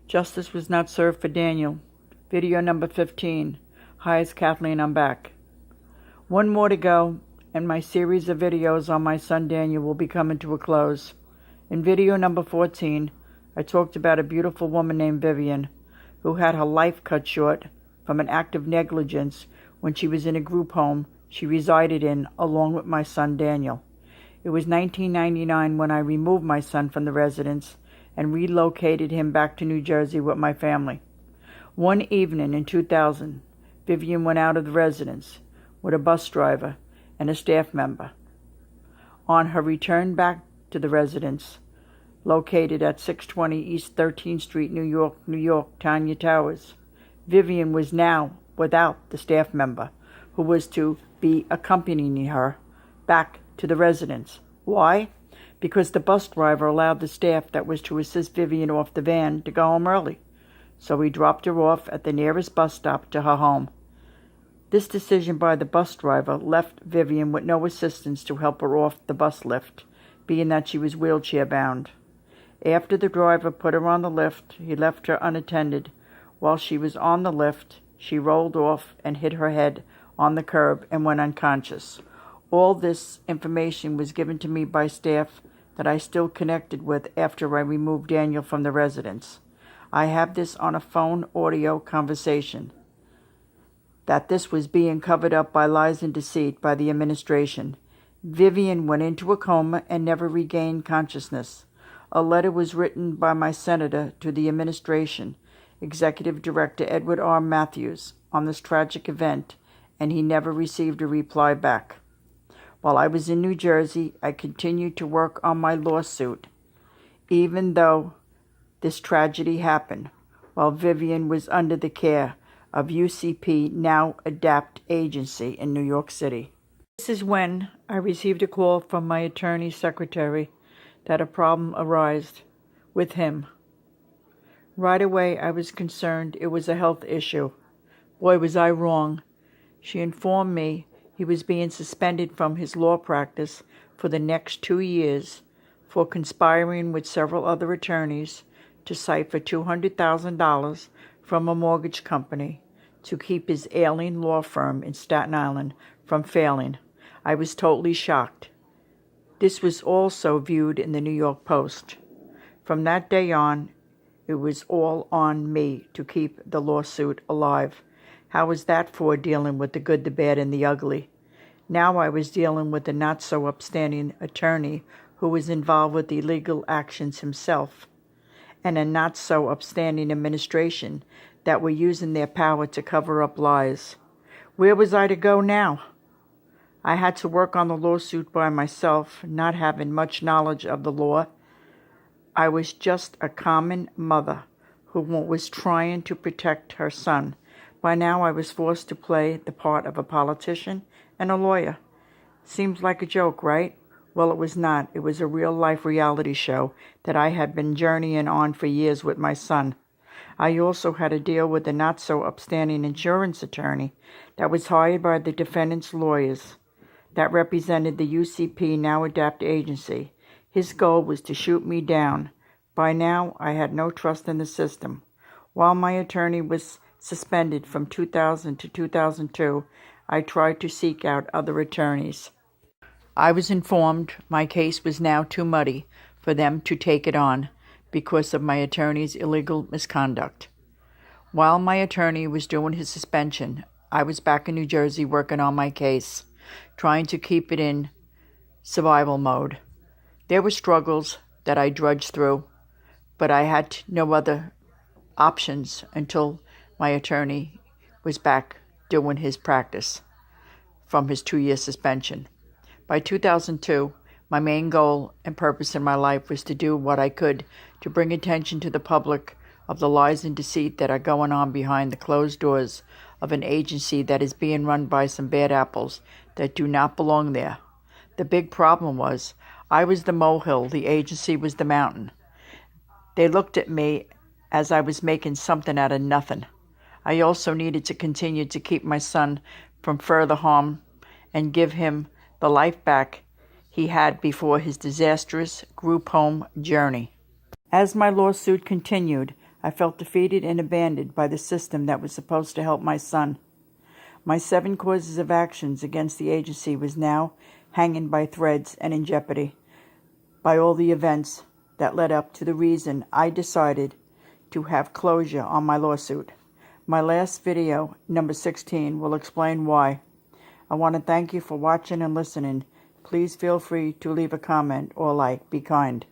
Justice was not served for Daniel. Video number 15. Hi, it's Kathleen. I'm back. One more to go, and my series of videos on my son Daniel will be coming to a close. In video number 14, I talked about a beautiful woman named Vivian, who had her life cut short from an act of negligence when she was in a group home she resided in along with my son Daniel. It was 1999 when I removed my son from the residence and relocated him back to New Jersey with my family. One evening in 2000, Vivian went out of the residence with a bus driver and a staff member. On her return back to the residence, located at 620 East 13th Street, New York, Tanya Towers, Vivian was now without the staff member who was to be accompanying her back to the residence. Why? Because the bus driver allowed the staff that was to assist Vivian off the van to go home early. So he dropped her off at the nearest bus stop to her home. This decision by the bus driver left Vivian with no assistance to help her off the bus lift, being that she was wheelchair bound. After the driver put her on the lift, he left her unattended. While she was on the lift, she rolled off and hit her head on the curb and went unconscious. All this information was given to me by staff that I still connected with after I removed Daniel from the residence. I have this on a phone audio conversation that this was being covered up by lies and deceit by the administration. Vivian went into a coma and never regained consciousness. A letter was written by my senator to the administration, Executive Director Edward R. Matthews, on this tragic event, and he never received a reply back. While I was in New Jersey, I continued to work on my lawsuit, even though this tragedy happened, while Vivian was under the care of UCP, now ADAPT Agency in New York City. This is when I received a call from my attorney's secretary that a problem arose with him. Right away, I was concerned it was a health issue. Boy, was I wrong. She informed me he was being suspended from his law practice for the next 2 years for conspiring with several other attorneys to cipher $200,000 from a mortgage company to keep his ailing law firm in Staten Island from failing. I was totally shocked. This was also viewed in the New York Post. From that day on, it was all on me to keep the lawsuit alive. How was that for dealing with the good, the bad, and the ugly? Now I was dealing with a not-so-upstanding attorney who was involved with illegal actions himself, and a not-so-upstanding administration that were using their power to cover up lies. Where was I to go now? I had to work on the lawsuit by myself, not having much knowledge of the law. I was just a common mother who was trying to protect her son. By now I was forced to play the part of a politician and a lawyer. Seems like a joke, right? Well, it was not. It was a real-life reality show that I had been journeying on for years with my son. I also had to deal with a not-so-upstanding insurance attorney that was hired by the defendant's lawyers that represented the UCP, now ADAPT Agency. His goal was to shoot me down. By now, I had no trust in the system. While my attorney was suspended from 2000 to 2002, I tried to seek out other attorneys. I was informed my case was now too muddy for them to take it on because of my attorney's illegal misconduct. While my attorney was doing his suspension, I was back in New Jersey working on my case, trying to keep it in survival mode. There were struggles that I drudged through, but I had no other options until my attorney was back doing his practice from his 2-year suspension. By 2002, my main goal and purpose in my life was to do what I could to bring attention to the public of the lies and deceit that are going on behind the closed doors of an agency that is being run by some bad apples that do not belong there. The big problem was I was the molehill, the agency was the mountain. They looked at me as I was making something out of nothing. I also needed to continue to keep my son from further harm and give him the life back he had before his disastrous group home journey. As my lawsuit continued, I felt defeated and abandoned by the system that was supposed to help my son. My 7 causes of actions against the agency was now hanging by threads and in jeopardy by all the events that led up to the reason I decided to have closure on my lawsuit. My last video, number 16, will explain why. I want to thank you for watching and listening. Please feel free to leave a comment or like. Be kind.